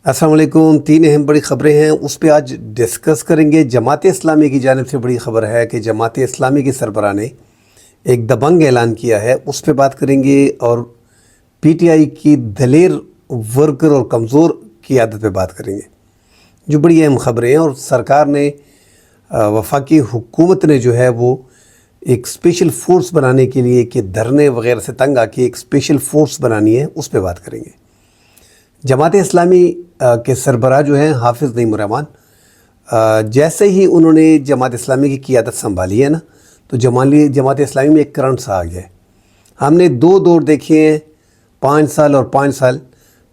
السلام علیکم۔ تین اہم بڑی خبریں ہیں، اس پہ آج ڈسکس کریں گے۔ جماعت اسلامی کی جانب سے بڑی خبر ہے کہ جماعت اسلامی کی سربراہ نے ایک دبنگ اعلان کیا ہے، اس پہ بات کریں گے، اور پی ٹی آئی کی دلیر ورکر اور کمزور قیادت پہ بات کریں گے، جو بڑی اہم خبریں ہیں۔ اور سرکار نے وفاقی حکومت نے جو ہے وہ ایک اسپیشل فورس بنانے کے لیے کہ دھرنے وغیرہ سے تنگ آ کے ایک اسپیشل فورس بنانی ہے، اس پہ بات کریں گے۔ جماعت اسلامی کے سربراہ جو ہیں حافظ نعیم الرحمان، جیسے ہی انہوں نے جماعت اسلامی کی قیادت سنبھالی ہے نا، تو جماعت اسلامی میں ایک کرنٹ سا آ گیا ہے۔ ہم نے دو دور دیکھے ہیں، 5 سال اور 5 سال،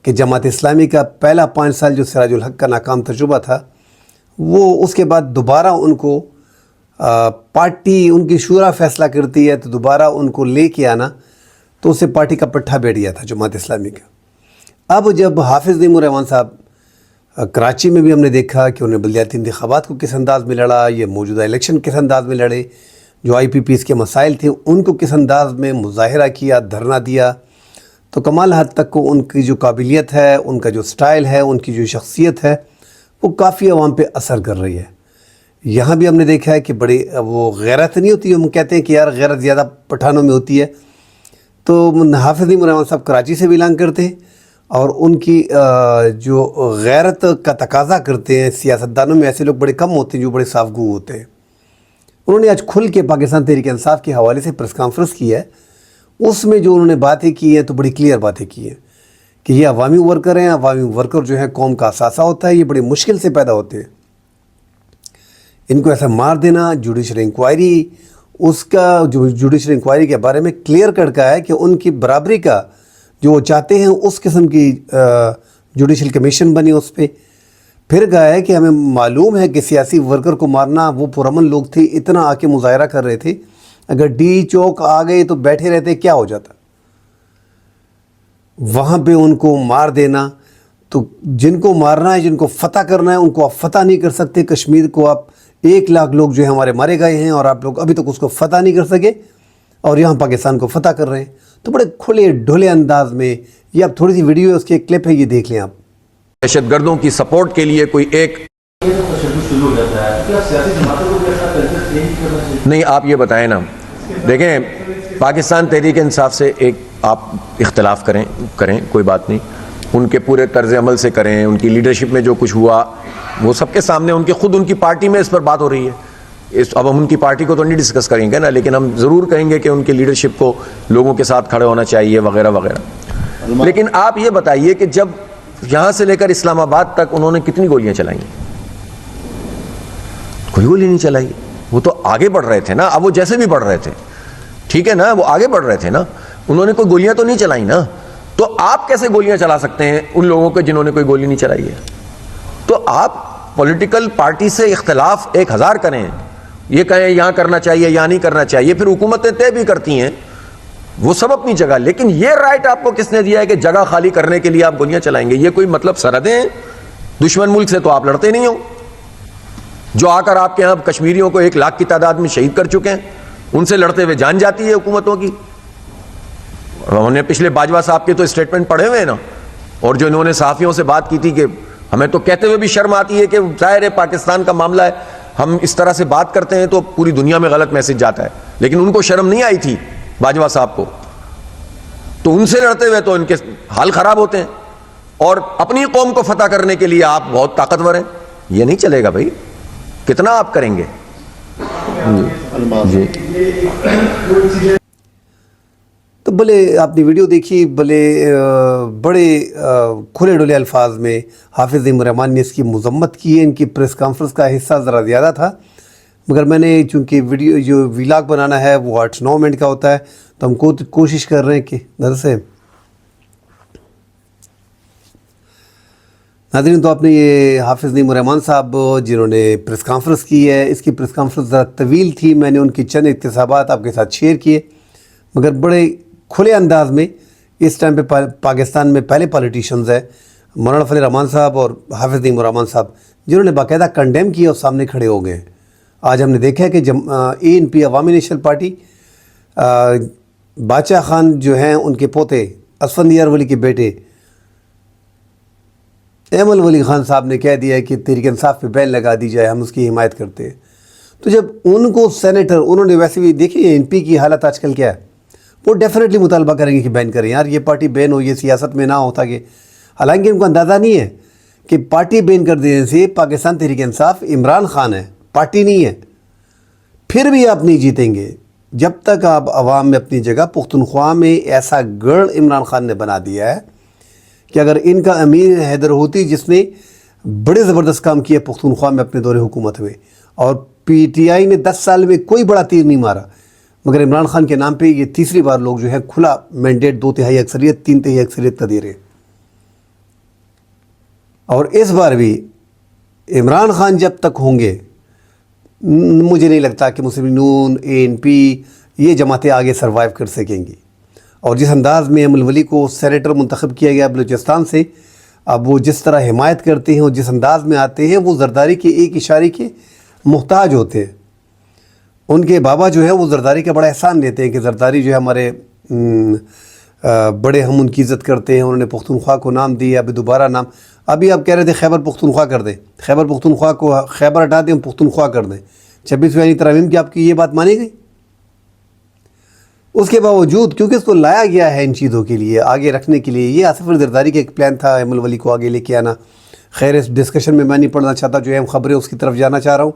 کہ جماعت اسلامی کا پہلا 5 سال جو سراج الحق کا ناکام تجربہ تھا، وہ اس کے بعد دوبارہ ان کو پارٹی ان کی شورا فیصلہ کرتی ہے تو دوبارہ ان کو لے کے آنا، تو اسے پارٹی کا پٹھا بیٹھ گیا تھا جماعت اسلامی کا۔ اب جب حافظ نعیم الرحمان صاحب کراچی میں بھی ہم نے دیکھا کہ انہیں بلدیاتی انتخابات کو کس انداز میں لڑا، یہ موجودہ الیکشن کس انداز میں لڑے، جو آئی پی پیز کے مسائل تھے ان کو کس انداز میں مظاہرہ کیا، دھرنا دیا، تو کمال حد تک کو ان کی جو قابلیت ہے، ان کا جو سٹائل ہے، ان کی جو شخصیت ہے، وہ کافی عوام پہ اثر کر رہی ہے۔ یہاں بھی ہم نے دیکھا ہے کہ بڑی وہ غیرت نہیں ہوتی، ہم کہتے ہیں کہ یار غیرت زیادہ پٹھانوں میں ہوتی ہے، تو حافظ نعیم الرحمان صاحب کراچی سے بھی اعلان کرتے ہیں، اور ان کی جو غیرت کا تقاضا کرتے ہیں۔ سیاستدانوں میں ایسے لوگ بڑے کم ہوتے ہیں جو بڑے صاف گو ہوتے ہیں۔ انہوں نے آج کھل کے پاکستان تحریک انصاف کے حوالے سے پریس کانفرنس کی ہے، اس میں جو انہوں نے باتیں کی ہیں تو بڑی کلیئر باتیں کی ہیں کہ یہ عوامی ورکر ہیں، عوامی ورکر جو ہے قوم کا اثاثہ ہوتا ہے، یہ بڑی مشکل سے پیدا ہوتے ہیں، ان کو ایسا مار دینا۔ جوڈیشل انکوائری، اس کا جو جوڈیشل انکوائری کے بارے میں کلیئر کٹ کا ہے کہ ان کی برابری کا جو وہ چاہتے ہیں اس قسم کی جوڈیشل کمیشن بنی اس پہ۔ پھر کہا ہے کہ ہمیں معلوم ہے کہ سیاسی ورکر کو مارنا، وہ پرامن لوگ تھے، اتنا آ کے مظاہرہ کر رہے تھے، اگر ڈی چوک آ گئے تو بیٹھے رہتے کیا ہو جاتا، وہاں پہ ان کو مار دینا۔ تو جن کو مارنا ہے، جن کو فتح کرنا ہے، ان کو آپ فتح نہیں کر سکتے۔ کشمیر کو آپ 1 لاکھ لوگ جو ہیں ہمارے مارے گئے ہیں، اور آپ لوگ ابھی تک اس کو فتح نہیں کر سکے، اور یہاں پاکستان کو فتح کر رہے ہیں۔ تو بڑے کھلے ڈھلے انداز میں، یہ اب تھوڑی سی ویڈیو ہے، اس کی ایک کلپ ہے، یہ دیکھ لیں آپ۔ دہشت گردوں کی سپورٹ کے لیے کوئی ایک نہیں، آپ یہ بتائیں نا، دیکھیں پاکستان تحریک انصاف سے ایک آپ اختلاف کریں کوئی بات نہیں، ان کے پورے طرز عمل سے کریں، ان کی لیڈرشپ میں جو کچھ ہوا وہ سب کے سامنے، ان کی پارٹی میں اس پر بات ہو رہی ہے۔ اب ہم ان کی پارٹی کو تو نہیں ڈسکس کریں گے نا، لیکن ہم ضرور کہیں گے کہ ان کی لیڈرشپ کو لوگوں کے ساتھ کھڑے ہونا چاہیے وغیرہ وغیرہ۔ لیکن آپ یہ بتائیے کہ جب یہاں سے لے کر اسلام آباد تک انہوں نے کتنی گولیاں چلائیں؟ کوئی گولی نہیں چلائی، وہ تو آگے بڑھ رہے تھے نا۔ اب وہ جیسے بھی بڑھ رہے تھے، ٹھیک ہے نا، وہ آگے بڑھ رہے تھے نا، انہوں نے کوئی گولیاں تو نہیں چلائی نا۔ تو آپ کیسے گولیاں چلا سکتے ہیں ان لوگوں کو جنہوں نے کوئی گولی نہیں چلائی ہے؟ تو آپ پولیٹیکل پارٹی سے اختلاف 1000 کریں، یہ کہیں یہاں کرنا چاہیے یہاں نہیں کرنا چاہیے، پھر حکومتیں طے بھی کرتی ہیں، وہ سب اپنی جگہ، لیکن یہ رائٹ آپ کو کس نے دیا ہے کہ جگہ خالی کرنے کے لیے آپ گولیاں چلائیں گے؟ یہ کوئی مطلب سرحدیں ہیں؟ دشمن ملک سے تو آپ لڑتے نہیں ہو، جو آ کر آپ کے ہاں کشمیریوں کو 1 لاکھ کی تعداد میں شہید کر چکے ہیں، ان سے لڑتے ہوئے جان جاتی ہے حکومتوں کی۔ انہوں نے پچھلے باجوہ صاحب کے تو اسٹیٹمنٹ پڑھے ہوئے ہیں نا، اور جو انہوں نے صحافیوں سے بات کی تھی کہ ہمیں تو کہتے ہوئے بھی شرم آتی ہے کہ ظاہر ہے پاکستان کا معاملہ ہے، ہم اس طرح سے بات کرتے ہیں تو پوری دنیا میں غلط میسج جاتا ہے، لیکن ان کو شرم نہیں آئی تھی باجوہ صاحب کو، تو ان سے لڑتے ہوئے تو ان کے حال خراب ہوتے ہیں، اور اپنی قوم کو فتح کرنے کے لیے آپ بہت طاقتور ہیں۔ یہ نہیں چلے گا بھائی، کتنا آپ کریں گے؟ جی تو بھلے آپ نے ویڈیو دیکھی، بھلے بڑے کھلے ڈھلے الفاظ میں حافظ نعیم الرحمان نے اس کی مذمت کی ہے۔ ان کی پریس کانفرنس کا حصہ ذرا زیادہ تھا، مگر میں نے چونکہ ویڈیو جو ویلاگ بنانا ہے وہ 8-9 منٹ کا ہوتا ہے، تو ہم کوشش کر رہے ہیں کہ ناظرین، تو آپ نے یہ حافظ نعیم الرحمان صاحب جنہوں نے پریس کانفرنس کی ہے، اس کی پریس کانفرنس ذرا طویل تھی، میں نے ان کی چند اقتباسات آپ کے ساتھ شیئر کیے، مگر بڑے کھلے انداز میں اس ٹائم پہ پاکستان میں پہلے پالیٹیشنز ہیں مولانا فضل الرحمان صاحب اور حافظ نعیم الرحمان صاحب، جنہوں نے باقاعدہ کنڈیم کیا اور سامنے کھڑے ہو گئے ہیں۔ آج ہم نے دیکھا ہے کہ ANP عوامی نیشنل پارٹی، بادشاہ خان جو ہیں ان کے پوتے، اسفندیار ولی کے بیٹے، ایمن ولی خان صاحب نے کہہ دیا ہے کہ تحریک انصاف پہ بین لگا دی جائے، ہم اس کی حمایت کرتے ہیں۔ تو جب ان کو سینیٹر، انہوں نے ویسے بھی دیکھی این پی کی حالت آج کل کیا ہے، وہ ڈیفینیٹلی مطالبہ کریں گے کہ بین کریں، یار یہ پارٹی بین ہو، یہ سیاست میں نہ ہوتا کہ، حالانکہ ان کو اندازہ نہیں ہے کہ پارٹی بین کر دینے سے پاکستان تحریک انصاف عمران خان ہے، پارٹی نہیں ہے۔ پھر بھی آپ نہیں جیتیں گے جب تک آپ عوام میں اپنی جگہ، پختونخوا میں ایسا گڑھ عمران خان نے بنا دیا ہے کہ اگر ان کا امیر حیدر ہوتی، جس نے بڑے زبردست کام کیا پختونخوا میں اپنے دور حکومت میں، اور پی ٹی آئی نے 10 سال میں کوئی بڑا تیر نہیں مارا، مگر عمران خان کے نام پہ یہ تیسری بار لوگ جو ہے کھلا مینڈیٹ 2/3 اکثریت 3/3 اکثریت کا دے رہے ہیں۔ اور اس بار بھی عمران خان جب تک ہوں گے، مجھے نہیں لگتا کہ مسلم نون، اے این پی، یہ جماعتیں آگے سروائیو کر سکیں گی۔ اور جس انداز میں ایمن ولی کو سینیٹر منتخب کیا گیا بلوچستان سے، اب وہ جس طرح حمایت کرتے ہیں اور جس انداز میں آتے ہیں، وہ زرداری کے ایک اشارے کے محتاج ہوتے ہیں۔ ان کے بابا جو ہے وہ زرداری کا بڑا احسان لیتے ہیں کہ زرداری جو ہے ہمارے بڑے، ہم ان کی عزت کرتے ہیں، انہوں نے پختونخوا کو نام دیا، ابھی دوبارہ نام، ابھی آپ کہہ رہے تھے خیبر پختونخوا کر دیں، خیبر پختونخوا کو خیبر ہٹا دیں، پختونخوا کر دیں، 26ویں ترامیم کی آپ کی یہ بات مانی گئی؟ اس کے باوجود کیونکہ اس کو لایا گیا ہے ان چیزوں کے لیے، آگے رکھنے کے لیے، یہ آصف زرداری کا ایک پلان تھا ایمن ولی کو آگے لے کے آنا۔ خیر اس ڈسکشن میں نہیں پڑھنا چاہتا، جو اہم خبریں اس کی طرف جانا چاہ رہا ہوں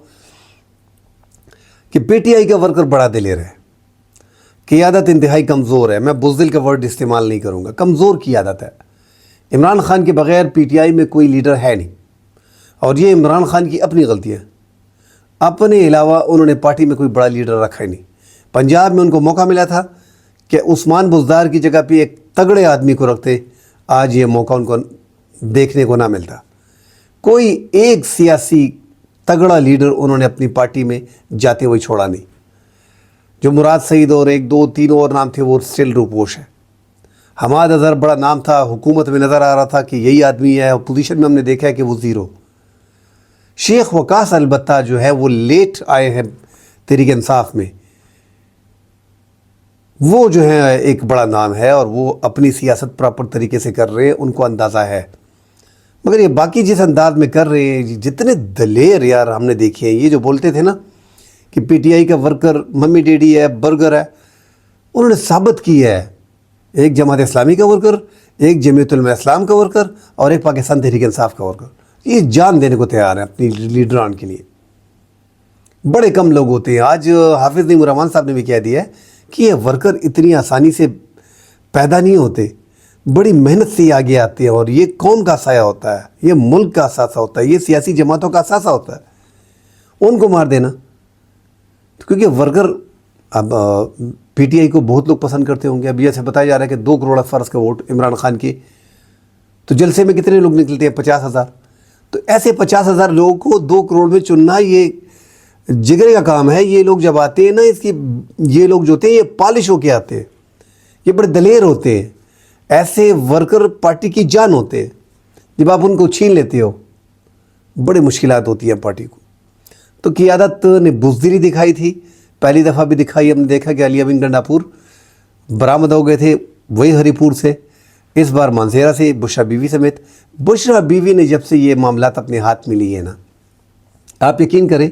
کہ پی ٹی آئی کا ورکر بڑا دلیر ہے، قیادت انتہائی کمزور ہے، میں بزدل کا ورڈ استعمال نہیں کروں گا، کمزور قیادت ہے۔ عمران خان کے بغیر پی ٹی آئی میں کوئی لیڈر ہے نہیں، اور یہ عمران خان کی اپنی غلطی ہے، اپنے علاوہ انہوں نے پارٹی میں کوئی بڑا لیڈر رکھا ہی نہیں۔ پنجاب میں ان کو موقع ملا تھا کہ عثمان بزدار کی جگہ پہ ایک تگڑے آدمی کو رکھتے، آج یہ موقع ان کو دیکھنے کو نہ ملتا۔ کوئی ایک سیاسی تگڑا لیڈر انہوں نے اپنی پارٹی میں جاتے ہوئے چھوڑا نہیں۔ جو مراد سعید اور 1 2 3 اور نام تھے وہ اسٹل روپوش ہے۔ حماد اظہر بڑا نام تھا، حکومت میں نظر آ رہا تھا کہ یہی آدمی ہے، اپوزیشن میں ہم نے دیکھا ہے کہ وہ زیرو۔ شیخ وقاص البتہ جو ہے وہ لیٹ آئے ہیں تحریک انصاف میں، وہ جو ہے ایک بڑا نام ہے اور وہ اپنی سیاست پراپر طریقے سے کر رہے ہیں، ان کو اندازہ ہے۔ مگر یہ باقی جس انداز میں کر رہے ہیں، جتنے دلیر یار ہم نے دیکھے ہیں، یہ جو بولتے تھے نا کہ پی ٹی آئی کا ورکر ممی ڈیڈی ہے، برگر ہے، انہوں نے ثابت کیا ہے، ایک جماعت اسلامی کا ورکر، ایک جمعیت علماء اسلام کا ورکر، اور ایک پاکستان تحریک انصاف کا ورکر، یہ جان دینے کو تیار ہیں اپنی لیڈران کے لیے۔ بڑے کم لوگ ہوتے ہیں۔ آج حافظ نعیم الرحمان صاحب نے بھی کہہ دیا ہے کہ یہ ورکر اتنی آسانی سے پیدا نہیں ہوتے، بڑی محنت سے آگے آتے ہیں، اور یہ قوم کا سایہ ہوتا ہے، یہ ملک کا اثاثہ ہوتا ہے، یہ سیاسی جماعتوں کا اثاثہ ہوتا ہے۔ ان کو مار دینا، کیونکہ ورکر، اب پی ٹی آئی کو بہت لوگ پسند کرتے ہوں گے، اب یہ سے بتایا جا رہا ہے کہ 2 کروڑ فرض کا ووٹ عمران خان کے، تو جلسے میں کتنے لوگ نکلتے ہیں؟ 50,000۔ تو ایسے 50,000 لوگوں کو 2 کروڑ میں چننا یہ جگرے کا کام ہے۔ یہ لوگ جب آتے ہیں نا، یہ لوگ جو ہوتے ہیں یہ پالش ہو کے آتے ہیں، یہ بڑے دلیر ہوتے ہیں، ایسے ورکر پارٹی کی جان ہوتے ہیں۔ جب آپ ان کو چھین لیتے ہو بڑی مشکلات ہوتی ہیں پارٹی کو۔ تو قیادت نے بزدلی دکھائی تھی، پہلی دفعہ بھی دکھائی، ہم نے دیکھا کہ علی امین ڈنڈاپور برآمد ہو گئے تھے وہی ہری پور سے، اس بار مانسہرہ سے بشرا بیوی سمیت۔ بشرا بیوی نے جب سے یہ معاملات اپنے ہاتھ میں لیے ہیں نا، آپ یقین کریں،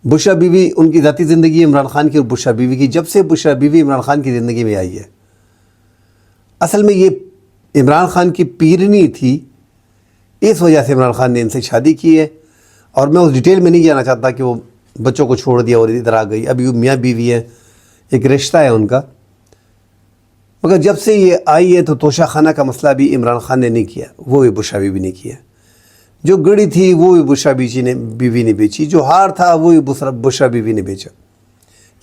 بشرا بیوی ان کی ذاتی زندگی عمران خان کی اور بشرا بیوی کی، جب سے بشرا بیوی عمران خان کی زندگی میں آئی ہے، اصل میں یہ عمران خان کی پیرنی تھی، اس وجہ سے عمران خان نے ان سے شادی کی ہے۔ اور میں اس ڈیٹیل میں نہیں جانا چاہتا کہ وہ بچوں کو چھوڑ دیا اور ادھر آ گئی، ابھی وہ میاں بیوی ہے، ایک رشتہ ہے ان کا۔ مگر جب سے یہ آئی ہے تو توشہ خانہ کا مسئلہ بھی عمران خان نے نہیں کیا، وہ بھی بشرا بیوی نے کیا۔ جو گڑی تھی وہ بھی بشرا بیوی نے بیچی، جو ہار تھا وہ بھی بشرا بیوی نے بیچا۔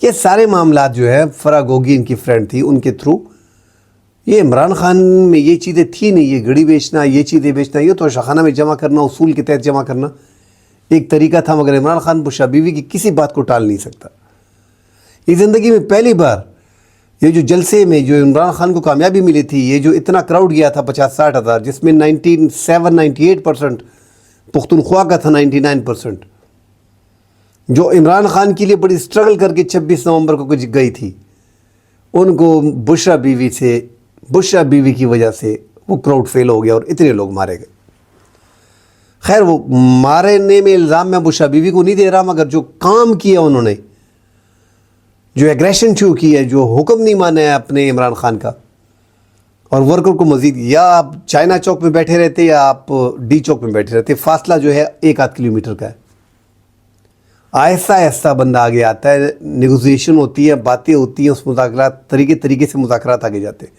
یہ سارے معاملات جو ہے، فرا گوگی ان کی فرینڈ تھی، ان کے تھرو یہ عمران خان میں یہ چیزیں تھی نہیں، یہ گڑی بیچنا، یہ چیزیں بیچنا، یہ توشہ خانہ میں جمع کرنا، اصول کے تحت جمع کرنا ایک طریقہ تھا، مگر عمران خان بشرا بیوی کی کسی بات کو ٹال نہیں سکتا۔ یہ زندگی میں پہلی بار یہ جو جلسے میں جو عمران خان کو کامیابی ملی تھی، یہ جو اتنا کراؤڈ گیا تھا 50-60 ہزار، جس میں 97-98% پختونخوا کا تھا، 99%، جو عمران خان کے لیے بڑی اسٹرگل کر کے 26 نومبر کو گئی تھی، ان کو بشرا بیوی کی وجہ سے وہ کراؤڈ فیل ہو گیا اور اتنے لوگ مارے گئے۔ خیر وہ مارنے میں الزام میں بشرا بیوی کو نہیں دے رہا، مگر جو کام کیا انہوں نے، جو ایگریشن شو کی ہے، جو حکم نہیں مانا ہے اپنے عمران خان کا اور ورکر کو مزید، یا آپ چائنا چوک میں بیٹھے رہتے یا آپ ڈی چوک میں بیٹھے رہتے، فاصلہ جو ہے 1-8 کلومیٹر کا ہے. آہستہ آہستہ بندہ آگے آتا ہے، نیگوزیشن ہوتی ہے، باتیں ہوتی ہیں، اس مذاکرات طریقے سے مذاکرات آگے جاتے ہیں.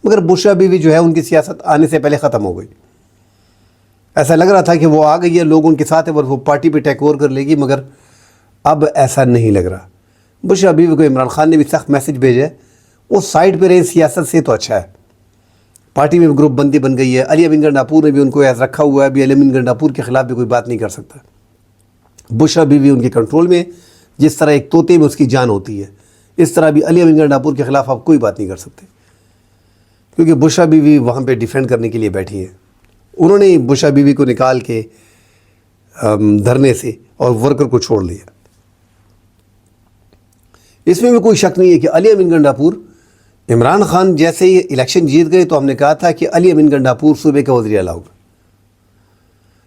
مگر بشرا بیوی جو ہے ان کی سیاست آنے سے پہلے ختم ہو گئی. ایسا لگ رہا تھا کہ وہ آ گئی ہے، لوگ ان کے ساتھ ہیں اور وہ پارٹی پہ ٹیک اوور کر لے گی، مگر اب ایسا نہیں لگ رہا. بشرا بیوی کو عمران خان نے بھی سخت میسج بھیجا ہے، وہ سائڈ پہ رہے سیاست سے تو اچھا ہے. پارٹی میں گروپ بندی بن گئی ہے، علی امین گنڈاپور نے بھی ان کو ایز رکھا ہوا ہے، ابھی علی امین گنڈاپور کے خلاف بھی کوئی بات نہیں کر سکتا. بشرا بیوی ان کے کنٹرول میں، جس طرح ایک طوطے میں اس کی جان ہوتی ہے، اس طرح بھی علی امین گنڈاپور کے خلاف آپ کوئی بات نہیں کر سکتے، کیونکہ بشرا بیوی وہاں پہ ڈیفینڈ کرنے کے لیے بیٹھی ہیں. انہوں نے بشرا بیوی کو نکال کے دھرنے سے اور ورکر کو چھوڑ لیا. اس میں بھی کوئی شک نہیں ہے کہ علی امین گنڈاپور، عمران خان جیسے ہی الیکشن جیت گئے تو ہم نے کہا تھا کہ علی امین گنڈاپور صوبے کا وزیر اعلیٰ ہوگا،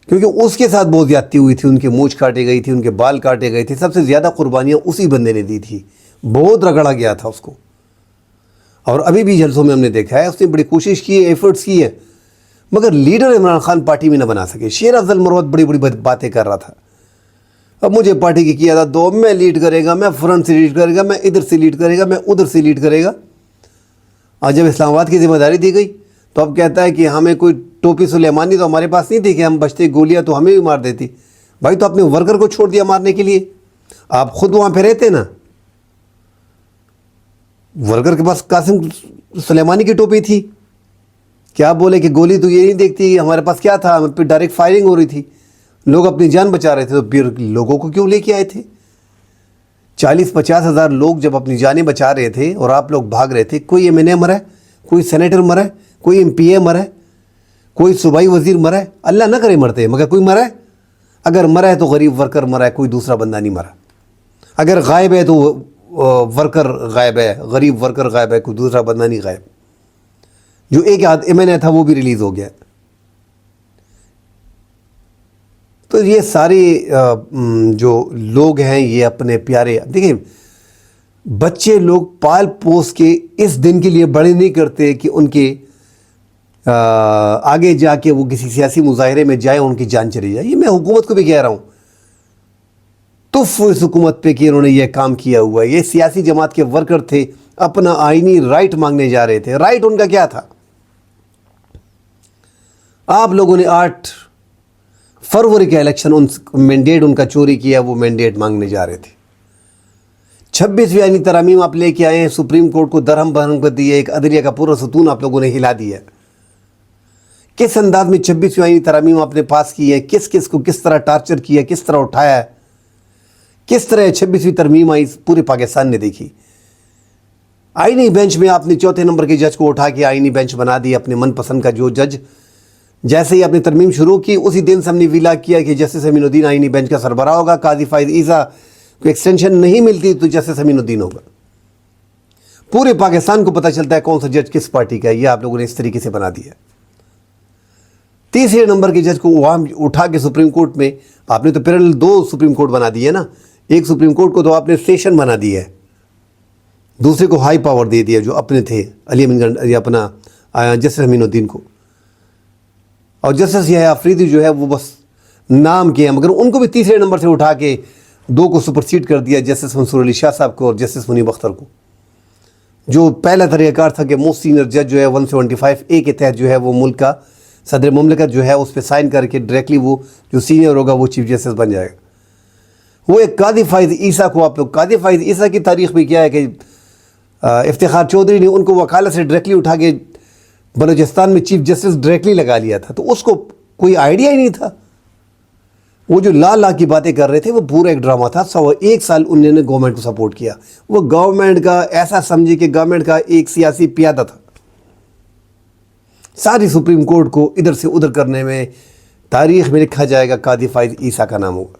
کیونکہ اس کے ساتھ بہت زیادتی ہوئی تھی، ان کے مونچھ کاٹے گئی تھی، ان کے بال کاٹے گئے تھے، سب سے زیادہ قربانیاں اسی بندے نے دی تھی، بہت رگڑا گیا تھا اس کو. اور ابھی بھی جلسوں میں ہم نے دیکھا ہے اس نے بڑی کوشش کی ہے، ایفرٹس کی ہے، مگر لیڈر عمران خان پارٹی میں نہ بنا سکے. شیر افضل مروت بڑی باتیں کر رہا تھا، اب مجھے پارٹی کی قیادت دو، میں لیڈ کرے گا، میں فرنٹ سے لیڈ کرے گا، میں ادھر سے لیڈ کرے گا، میں ادھر سے لیڈ کرے گا. اور جب اسلام آباد کی ذمہ داری دی گئی تو اب کہتا ہے کہ ہمیں کوئی ٹوپی سلیمانی تو ہمارے پاس نہیں تھی کہ ہم بچتے گولیاں تو ہمیں بھی مار دیتی. بھائی تو اپنے ورکر کو چھوڑ دیا مارنے کے لیے، آپ خود وہاں پہ رہتے نا. ورکر کے پاس قاسم سلیمانی کی ٹوپی تھی، کیا بولے کہ گولی تو یہ نہیں دیکھتی، ہمارے پاس کیا تھا، پھر ڈائریکٹ فائرنگ ہو رہی تھی، لوگ اپنی جان بچا رہے تھے، تو پھر لوگوں کو کیوں لے کے آئے تھے؟ 40-50 ہزار لوگ جب اپنی جانیں بچا رہے تھے اور آپ لوگ بھاگ رہے تھے، کوئی ایم این اے مرا ہے، کوئی سینیٹر مرا ہے، کوئی ایم پی اے مرا ہے، کوئی صوبائی وزیر مرا ہے، اللہ نہ کرے مرتے مگر کوئی مرا ہے. اگر مرا ہے تو غریب ورکر مرا ہے، کوئی دوسرا بندہ نہیں مرا. اگر غائب ہے تو ورکر غائب ہے، غریب ورکر غائب ہے، کوئی دوسرا بندہ نہیں غائب. جو ایک ایم این اے تھا وہ بھی ریلیز ہو گیا. تو یہ سارے جو لوگ ہیں یہ اپنے پیارے، دیکھیں بچے لوگ پال پوس کے اس دن کے لیے بڑے نہیں کرتے کہ ان کے آگے جا کے وہ کسی سیاسی مظاہرے میں جائے، ان کی جان چلی جائے. یہ میں حکومت کو بھی کہہ رہا ہوں، تف اس حکومت پہ کہ انہوں نے یہ کام کیا ہوا ہے. یہ سیاسی جماعت کے ورکر تھے، اپنا آئینی رائٹ مانگنے جا رہے تھے. رائٹ ان کا کیا تھا؟ آپ لوگوں نے 8 فروری کا الیکشن مینڈیٹ ان کا چوری کیا، وہ مینڈیٹ مانگنے جا رہے تھے. 26ویں آئینی ترامیم آپ لے کے آئے ہیں، سپریم کورٹ کو درہم برہم کر دیے، ایک عدلیہ کا پورا ستون آپ لوگوں نے ہلا دیا. کس انداز میں 26ویں آئینی ترامیم آپ نے پاس کی ہے، کس کو کس طرح ٹارچر کیا، کس طرح اٹھایا ہے، کس طرح 26ویں ترمیم آئی پورے پاکستان نے دیکھی. آئینی بینچ میں آپ نے 4تھے نمبر کے جج کو اٹھا کے آئینی بینچ بنا دی اپنے من پسند کا. جو جج جیسے ہی آپ نے ترمیم شروع کی اسی دن سے ہم نے ویلا کیا کہ جسٹس امین الدین آئینی بینچ کا سربراہ ہوگا. قاضی فائز عیسیٰ کو ایکسٹینشن نہیں ملتی تو جسٹس امین الدین ہوگا. پورے پاکستان کو پتہ چلتا ہے کون سا جج کس پارٹی کا ہے. یہ آپ لوگوں نے اس طریقے سے بنا دیا. 3 نمبر کے جج کو وہاں اٹھا کے سپریم کورٹ میں آپ نے تو پیرل 2 سپریم کورٹ بنا دیے نا. ایک سپریم کورٹ کو تو آپ نے سیشن بنا دیا ہے، دوسرے کو ہائی پاور دے دیا جو اپنے تھے علی امین گنڈ اپنا جسٹس امین الدین کو. اور جسٹس یہ آفریدی جو ہے وہ بس نام کے ہیں، مگر ان کو بھی 3 نمبر سے اٹھا کے 2 کو سپرسیڈ کر دیا، جسٹس منصور علی شاہ صاحب کو اور جسٹس منیب اختر کو. جو پہلا طریقہ کار تھا کہ موسٹ سینئر جج جو ہے 175A کے تحت جو ہے وہ ملک کا صدر مملکت جو ہے اس پہ سائن کر کے ڈائریکٹلی وہ جو سینئر ہوگا وہ چیف جسٹس بن جائے گا. وہ ایک قاضی فائز عیسیٰ کو آپ لوگ، قاضی فائز عیسیٰ کی تاریخ میں کیا ہے کہ افتخار چودھری نے ان کو وکالت سے ڈائریکٹلی اٹھا کے بلوچستان میں چیف جسٹس ڈائریکٹلی لگا لیا تھا. تو اس کو کوئی آئیڈیا ہی نہیں تھا. وہ جو لا کی باتیں کر رہے تھے وہ پورا ایک ڈرامہ تھا. 1 سال انہوں نے گورنمنٹ کو سپورٹ کیا. وہ گورنمنٹ کا ایسا سمجھے کہ گورنمنٹ کا ایک سیاسی پیادہ تھا. ساری سپریم کورٹ کو ادھر سے ادھر کرنے میں تاریخ میں لکھا جائے گا قاضی فائز عیسیٰ کا نام ہوگا.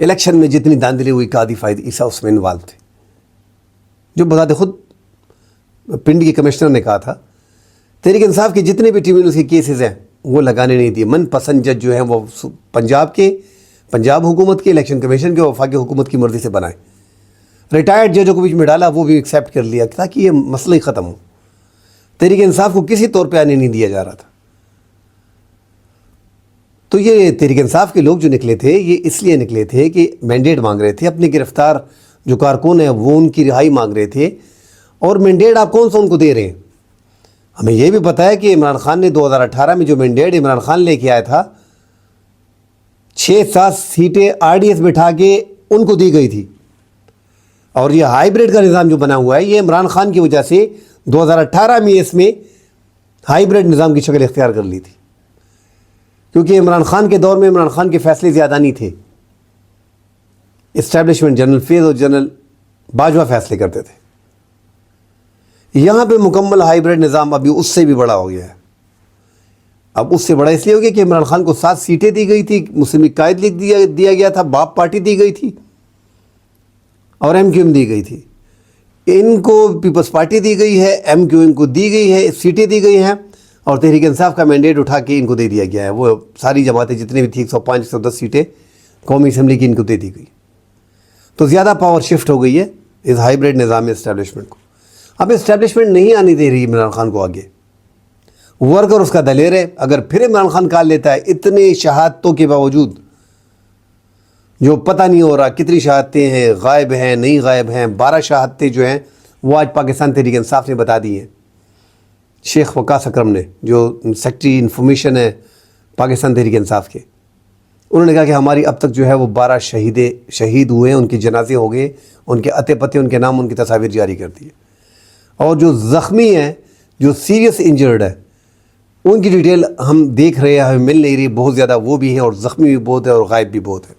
الیکشن میں جتنی دھاندلی ہوئی قاضی فائز عیسیٰ اس میں انوالو تھے. جو بذات خود پنڈ کے کمشنر نے کہا تھا تحریک انصاف کے جتنے بھی ٹی وی نیوز کے کیسز ہیں وہ لگانے نہیں دیے. من پسند جج جو ہیں وہ پنجاب حکومت کے الیکشن کمیشن کے وفاقی حکومت کی مرضی سے بنائے. ریٹائرڈ ججوں کو بیچ میں ڈالا, وہ بھی ایکسیپٹ کر لیا تاکہ یہ مسئلہ ہی ختم ہو. تحریک انصاف کو کسی طور پہ آنے نہیں دیا جا رہا تھا. تو یہ تحریک انصاف کے لوگ جو نکلے تھے یہ اس لیے نکلے تھے کہ مینڈیٹ مانگ رہے تھے. اپنے گرفتار جو کارکن ہیں وہ ان کی رہائی مانگ رہے تھے. اور مینڈیٹ آپ کون سا ان کو دے رہے ہیں؟ ہمیں یہ بھی پتہ ہے کہ عمران خان نے 2018 میں جو مینڈیٹ عمران خان لے کے آیا تھا 6-7 سیٹیں RDS بٹھا کے ان کو دی گئی تھی. اور یہ ہائیبریڈ کا نظام جو بنا ہوا ہے یہ عمران خان کی وجہ سے 2018 میں اس میں ہائیبریڈ نظام کی شکل اختیار کر لی تھی. کیونکہ عمران خان کے دور میں عمران خان کے فیصلے زیادہ نہیں تھے. اسٹیبلشمنٹ جنرل فیض اور جنرل باجوہ فیصلے کرتے تھے. یہاں پہ مکمل ہائیبریڈ نظام ابھی اس سے بھی بڑا ہو گیا ہے. اب اس سے بڑا اس لیے ہو گیا کہ عمران خان کو 7 سیٹیں دی گئی تھی, مسلم لیگ قائد لیگ دیا گیا تھا, باپ پارٹی دی گئی تھی اور MQM دی گئی تھی. ان کو پیپلز پارٹی دی گئی ہے, MQM کو دی گئی ہے, سیٹیں دی گئی ہیں, اور تحریک انصاف کا مینڈیٹ اٹھا کے ان کو دے دیا گیا ہے. وہ ساری جماعتیں جتنے بھی تھی 105-110 سیٹیں قومی اسمبلی کی ان کو دے دی گئی. تو زیادہ پاور شفٹ ہو گئی ہے اس ہائیبریڈ نظام میں اسٹیبلشمنٹ کو. اب اسٹیبلشمنٹ نہیں آنے دے رہی عمران خان کو آگے. ورکر اس کا دلیر ہے. اگر پھر عمران خان کال لیتا ہے اتنے شہادتوں کے باوجود, جو پتہ نہیں ہو رہا کتنی شہادتیں ہیں, غائب ہیں نہیں غائب ہیں, 12 شہادتیں جو ہیں وہ آج پاکستان تحریک انصاف نے بتا دی ہیں. شیخ وقاص اکرم نے, جو سیکٹری انفارمیشن ہے پاکستان تحریک انصاف کے, انہوں نے کہا کہ ہماری اب تک جو ہے وہ 12 شہید ہوئے ہیں, ان کے جنازے ہو گئے, ان کے اتے پتے, ان کے نام, ان کی تصاویر جاری کر دی ہے. اور جو زخمی ہیں, جو سیریس انجرڈ ہے, ان کی ڈیٹیل ہم دیکھ رہے ہیں, ہمیں مل نہیں رہی. بہت زیادہ وہ بھی ہیں اور زخمی بھی بہت ہے اور غائب بھی بہت ہے.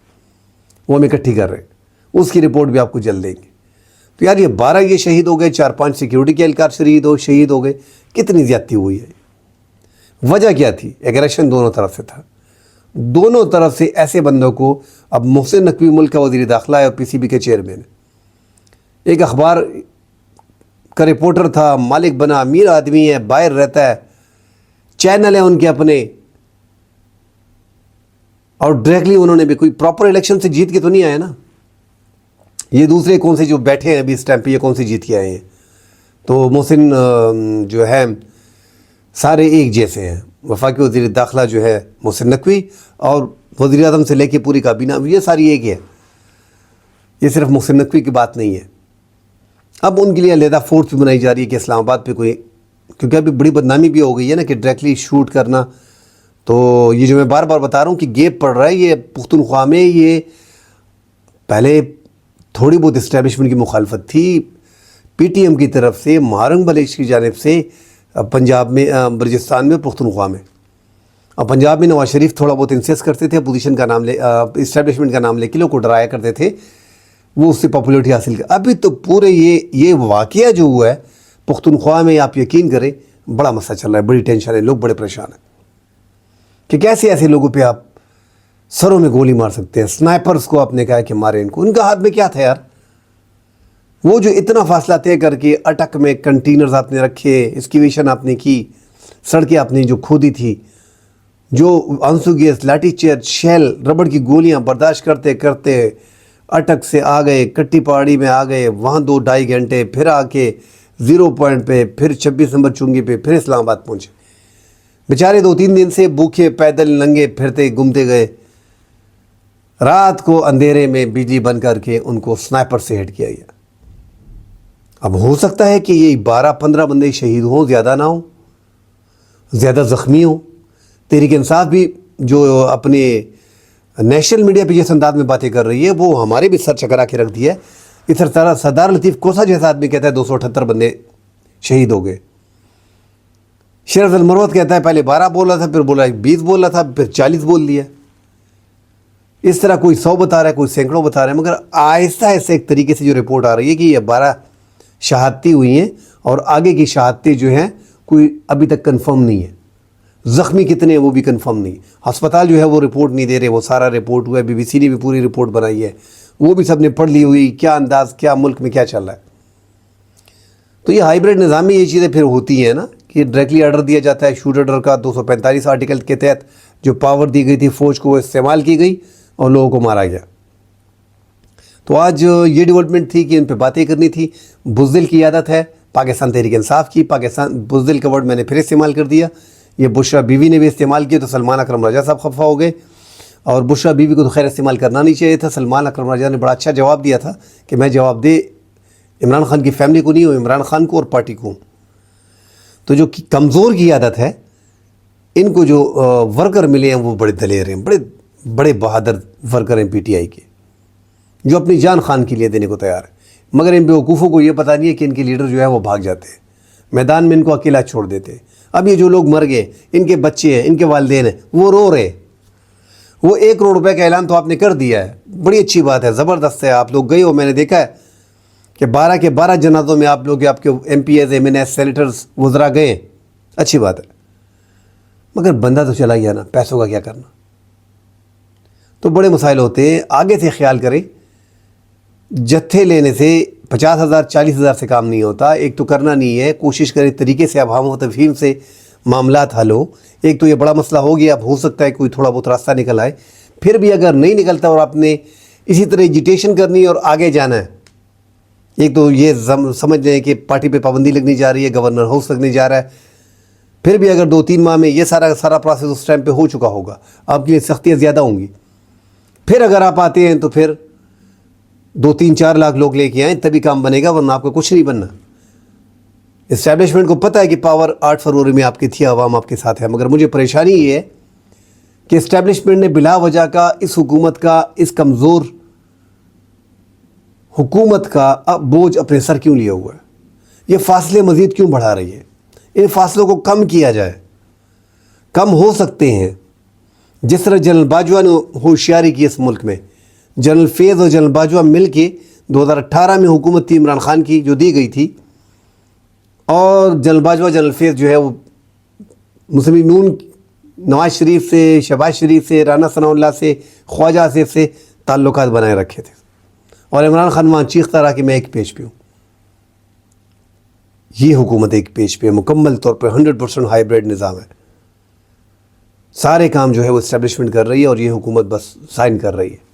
وہ ہم اکٹھی کر رہے ہیں, اس کی رپورٹ بھی آپ کو جلد دیں گے. تو یار یہ 12 یہ شہید ہو گئے, 4-5 سیکیورٹی کے اہلکار شہید ہو گئے. کتنی زیادتی ہوئی ہے؟ وجہ کیا تھی؟ ایگریشن دونوں طرف سے تھا. دونوں طرف سے ایسے بندوں کو, اب محسن نقوی ملک کا وزیر داخلہ ہے اور PCB کے چیئرمین ہے, ایک اخبار کا رپورٹر تھا, مالک بنا, امیر آدمی ہے, باہر رہتا ہے, چینل ہے ان کے اپنے, اور ڈائریکٹلی انہوں نے بھی کوئی پراپر الیکشن سے جیت کے تو نہیں آئے نا. یہ دوسرے کون سے جو بیٹھے ہیں ابھی اس ٹائم پہ, یہ کون سے جیت کے آئے ہیں؟ تو محسن جو ہے سارے ایک جیسے ہیں. وفاقی وزیر داخلہ جو ہے محسن نقوی, اور وزیر اعظم سے لے کے پوری کابینہ یہ ساری ایک ہے. یہ صرف محسن نقوی کی بات نہیں ہے. اب ان کے لیے علیحدہ فورس بھی بنائی جا رہی ہے کہ اسلام آباد پہ کوئی, کیونکہ ابھی بڑی بدنامی بھی ہو گئی ہے نا کہ ڈائریکٹلی شوٹ کرنا. تو یہ جو میں بار بار بتا رہا ہوں کہ گیپ پڑ رہا ہے, یہ پختونخوا میں یہ پہلے تھوڑی بہت اسٹیبلشمنٹ کی مخالفت تھی PTM کی طرف سے, مہارنگ بلیش کی جانب سے, پنجاب میں, بلوچستان میں, پختونخوا میں. اور پنجاب میں نواز شریف تھوڑا بہت انسیس کرتے تھے, اپوزیشن کا نام لے, اسٹیبلشمنٹ کا نام لے کے لوگ کو ڈرایا کرتے تھے, وہ اس سے پاپولیرٹی حاصل کر. ابھی تو پورے یہ واقعہ جو ہوا ہے پختونخوا میں, آپ یقین کریں بڑا مسئلہ چل رہا ہے, بڑی ٹینشن ہے, لوگ بڑے پریشان ہیں کہ کیسے ایسے لوگوں پہ آپ سروں میں گولی مار سکتے ہیں. سنائپرز کو آپ نے کہا کہ مارے ان کو, ان کا ہاتھ میں کیا تھا یار؟ وہ جو اتنا فاصلہ طے کر کے اٹک میں کنٹینرز آپ نے رکھے, اسکیویشن آپ نے کی, سڑکیں آپ نے جو کھودی تھی, جو آنسو گیس, لاٹھی چارج, شیل, ربڑ کی گولیاں برداشت کرتے کرتے اٹک سے آ گئے, کٹی پہاڑی میں آ گئے, وہاں 2-2.5 گھنٹے, پھر آ کے 0 پوائنٹ پہ, پھر 26 نمبر چنگی پہ, پھر اسلام آباد پہنچے. بیچارے 2-3 دن سے بھوکے پیدل ننگے پھرتے گھومتے گئے. رات کو اندھیرے میں بجلی بند کر کے ان کو سنائپر سے ہٹ کیا گیا. اب ہو سکتا ہے کہ یہ 12-15 بندے شہید ہوں, زیادہ نہ ہوں, زیادہ زخمی ہوں. تحریک انصاف بھی جو اپنے نیشنل میڈیا پہ جس انداز میں باتیں کر رہی ہے وہ ہمارے بھی سر چکرا کے رکھ دیا ہے. اس طرح سردار لطیف کوسا جیسا آدمی کہتا ہے 278 بندے شہید ہو گئے. شرف المروت کہتا ہے پہلے 12 بول رہا تھا, پھر بولا 20 بول رہا تھا, پھر 40 بول دیا. اس طرح کوئی 100 بتا رہا ہے, کوئی سینکڑوں بتا رہا ہے, مگر آہستہ آہستہ ایک طریقے سے جو رپورٹ آ رہی ہے کہ یہ 12 شہادتیں ہوئی ہیں اور آگے کی شہادتیں جو ہیں کوئی ابھی تک کنفرم نہیں ہے. زخمی کتنے ہیں وہ بھی کنفرم نہیں. ہسپتال جو ہے وہ رپورٹ نہیں دے رہے, وہ سارا رپورٹ ہوا ہے, BBC نے بھی پوری رپورٹ بنائی ہے, وہ بھی سب نے پڑھ لی ہوئی, کیا انداز, کیا ملک میں کیا چل رہا ہے. تو یہ ہائیبریڈ نظام میں یہ چیزیں پھر ہوتی ہیں نا کہ ڈائریکٹلی آرڈر دیا جاتا ہے شوٹ آرڈر کا 245 آرٹیکل کے تحت جو پاور دی گئی تھی فوج کو وہ استعمال کی گئی اور لوگوں کو مارا گیا. تو آج یہ ڈیولپمنٹ تھی کہ ان پہ باتیں کرنی تھی. بزدل کی عادت ہے پاکستان تحریک انصاف کی. پاکستان بزدل کا ورڈ میں نے پھر استعمال کر دیا. یہ بشرا بیوی نے بھی استعمال کیا تو سلمان اکرم راجہ صاحب خفا ہو گئے. اور بشرا بیوی کو تو خیر استعمال کرنا نہیں چاہیے تھا. سلمان اکرم راجہ نے بڑا اچھا جواب دیا تھا کہ میں جواب دے عمران خان کی فیملی کو نہیں ہوں، عمران خان کو اور پارٹی کو ہوں. تو جو کمزور کی عادت ہے، ان کو جو ورکر ملے ہیں وہ بڑے دلیر ہیں، بڑے بہادر ورکر ہیں پی ٹی آئی کے، جو اپنی جان خان کے لیے دینے کو تیار ہے. مگر ان بیوقوفوں کو یہ پتہ نہیں ہے کہ ان کے لیڈر جو ہے وہ بھاگ جاتے ہیں، میدان میں ان کو اکیلا چھوڑ دیتے ہیں. اب یہ جو لوگ مر گئے، ان کے بچے ہیں، ان کے والدین ہیں، وہ رو رہے. وہ 1 کروڑ روپے کا اعلان تو آپ نے کر دیا ہے، بڑی اچھی بات ہے، زبردست ہے. آپ لوگ گئے ہو، میں نے دیکھا ہے کہ 12 کے 12 جنازوں میں آپ لوگ آپ کے M P As, M N As, senators, وزراء گئے ہیں، اچھی بات ہے. مگر بندہ تو چلا گیا نا، پیسوں کا کیا کرنا. تو بڑے مسائل ہوتے ہیں. آگے سے خیال کریں، جتھے لینے سے 50,000 40,000 سے کام نہیں ہوتا. ایک تو کرنا نہیں ہے، کوشش کریں طریقے سے اب ہم و تفہیم سے معاملات حل ہو. ایک تو یہ بڑا مسئلہ ہو گیا، اب ہو سکتا ہے کوئی تھوڑا بہت راستہ نکل آئے. پھر بھی اگر نہیں نکلتا اور آپ نے اسی طرح ایجیٹیشن کرنی ہے اور آگے جانا ہے، ایک تو یہ سمجھ لیں کہ پارٹی پہ پابندی لگنی جا رہی ہے، گورنر ہاؤس لگنے جا رہا ہے. پھر بھی اگر 2-3 ماہ میں یہ سارا پروسیس اس ٹائم پہ ہو چکا ہوگا، آپ کے لیے سختیاں زیادہ ہوں گی. پھر اگر آپ آتے ہیں تو پھر 2-3-4 لاکھ لوگ لے کے آئیں تبھی کام بنے گا، ورنہ آپ کو کچھ نہیں بننا. اسٹیبلشمنٹ کو پتہ ہے کہ پاور 8 فروری میں آپ کی تھی، عوام آپ کے ساتھ ہے. مگر مجھے پریشانی یہ ہے کہ اسٹیبلشمنٹ نے بلا وجہ کا اس حکومت کا، اس کمزور حکومت کا بوجھ اپنے سر کیوں لیا ہوا ہے. یہ فاصلے مزید کیوں بڑھا رہی ہے. ان فاصلوں کو کم کیا جائے. کم ہو سکتے ہیں. جس طرح جنرل باجوہ نے ہوشیاری کی اس ملک میں، جنرل فیض اور جنرل باجوہ مل کے 2018 میں حکومت تھی عمران خان کی جو دی گئی تھی، اور جنرل باجوہ جنرل فیض جو ہے وہ مسلم نون نواز شریف سے، شہباز شریف سے، رانا ثناء اللہ سے، خواجہ آصف سے تعلقات بنائے رکھے تھے. اور عمران خان وہاں چیختا رہا کہ میں ایک پیج پہ ہوں. یہ حکومت ایک پیج پہ مکمل طور پہ 100% ہائیبریڈ نظام ہے. سارے کام جو ہے وہ اسٹیبلشمنٹ کر رہی ہے اور یہ حکومت بس سائن کر رہی ہے.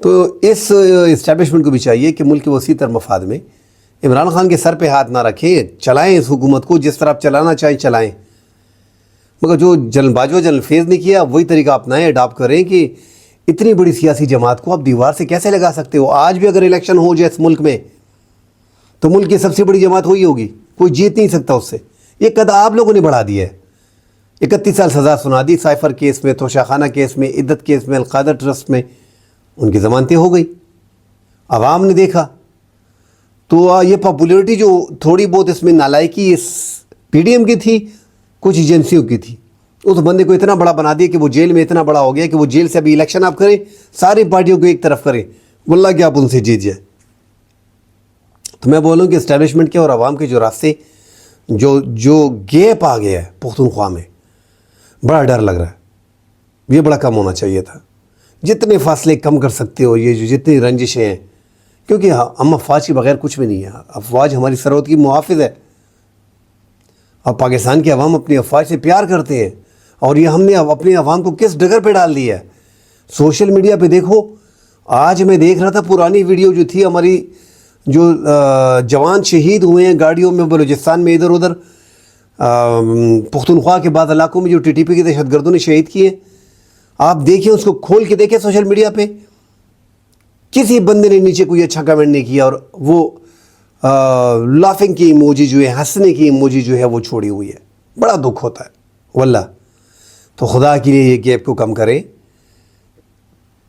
تو اس اسٹیبلشمنٹ کو بھی چاہیے کہ ملک کے وسیع تر مفاد میں عمران خان کے سر پہ ہاتھ نہ رکھیں، چلائیں اس حکومت کو جس طرح آپ چلانا چاہیں چلائیں. مگر جو جنرل باجوہ جنرل فیض نے کیا وہی طریقہ اپنائیں، اڈاپٹ کریں کہ اتنی بڑی سیاسی جماعت کو آپ دیوار سے کیسے لگا سکتے ہو. آج بھی اگر الیکشن ہو جائے اس ملک میں تو ملک کی سب سے بڑی جماعت وہی ہوگی، کوئی جیت نہیں سکتا اس سے. یہ قد آپ لوگوں نے بڑھا دیا ہے. 31 سال سزا سنا دی سائفر کیس میں، توشہ خانہ کیس میں، عدت کیس میں، القادر ٹرسٹ میں. ان کی ضمانتیں ہو گئی، عوام نے دیکھا. تو یہ پاپولیرٹی جو تھوڑی بہت اس میں نالائکی اس پی ڈی ایم کی تھی، کچھ ایجنسیوں کی تھی، اس بندے کو اتنا بڑا بنا دیا کہ وہ جیل میں اتنا بڑا ہو گیا کہ وہ جیل سے ابھی الیکشن آپ کریں، ساری پارٹیوں کو ایک طرف کریں، واللہ کہ آپ ان سے جیت جائیں. تو میں بولوں کہ اسٹیبلشمنٹ کے اور عوام کے جو راستے جو گیپ آ گیا ہے پختونخوا میں، بڑا ڈر لگ رہا ہے. یہ بڑا کم ہونا چاہیے تھا. جتنے فاصلے کم کر سکتے ہو، یہ جو جتنی رنجشیں ہیں، کیونکہ ہم افواج کے بغیر کچھ بھی نہیں ہے. افواج ہماری سرحد کی محافظ ہے. اور پاکستان کے عوام اپنی افواج سے پیار کرتے ہیں. اور یہ ہم نے اپنے عوام کو کس ڈگر پہ ڈال دیا ہے. سوشل میڈیا پہ دیکھو، آج میں دیکھ رہا تھا پرانی ویڈیو جو تھی ہماری، جو جوان شہید ہوئے ہیں گاڑیوں میں بلوچستان میں، ادھر ادھر پختونخوا کے بعض علاقوں میں جو ٹی ٹی پی کے دہشت گردوں نے شہید کیے. آپ دیکھیں، اس کو کھول کے دیکھیں سوشل میڈیا پہ، کسی بندے نے نیچے کوئی اچھا کمنٹ نہیں کیا، اور وہ لافنگ کی ایموجی جو ہے، ہنسنے کی ایموجی جو ہے وہ چھوڑی ہوئی ہے. بڑا دکھ ہوتا ہے واللہ. تو خدا کے لیے یہ گیپ کو کم کریں،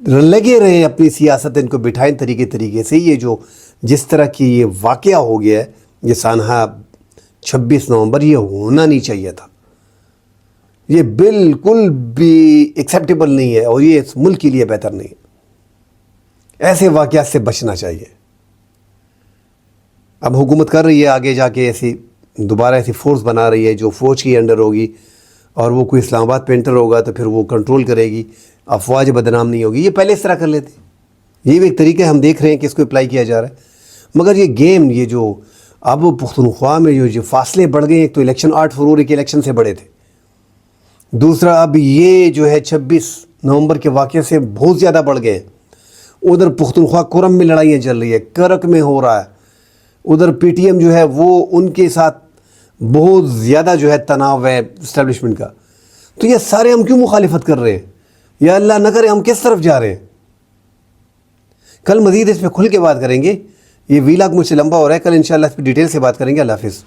لگے رہیں اپنی سیاست، ان کو بٹھائیں طریقے سے. یہ جو جس طرح کی یہ واقعہ ہو گیا ہے، یہ سانحہ 26 نومبر، یہ ہونا نہیں چاہیے تھا. یہ بالکل بھی ایکسیپٹیبل نہیں ہے، اور یہ اس ملک کے لیے بہتر نہیں ہے. ایسے واقعات سے بچنا چاہیے. اب حکومت کر رہی ہے آگے جا کے دوبارہ ایسی فورس بنا رہی ہے جو فوج کی انڈر ہوگی، اور وہ کوئی اسلام آباد پہ انٹر ہوگا تو پھر وہ کنٹرول کرے گی، افواج بدنام نہیں ہوگی. یہ پہلے اس طرح کر لیتے. یہ بھی ایک طریقہ ہم دیکھ رہے ہیں کہ اس کو اپلائی کیا جا رہا ہے. مگر یہ گیم، یہ جو اب پختونخوا میں جو فاصلے بڑھ گئے، ایک تو الیکشن 8 فروری کے الیکشن سے بڑے تھے، دوسرا اب یہ جو ہے 26 نومبر کے واقعے سے بہت زیادہ بڑھ گئے. ادھر پختونخوا کرم میں لڑائیاں چل رہی ہے، کرک میں ہو رہا ہے، ادھر پی ٹی ایم جو ہے وہ ان کے ساتھ بہت زیادہ جو ہے تناؤ ہے اسٹیبلشمنٹ کا. تو یہ سارے ہم کیوں مخالفت کر رہے ہیں؟ یا اللہ نہ کرے ہم کس طرف جا رہے ہیں؟ کل مزید اس پہ کھل کے بات کریں گے. یہ ویلاگ مجھ سے لمبا ہو رہا ہے، کل انشاءاللہ اس پہ ڈیٹیل سے بات کریں گے. اللہ حافظ.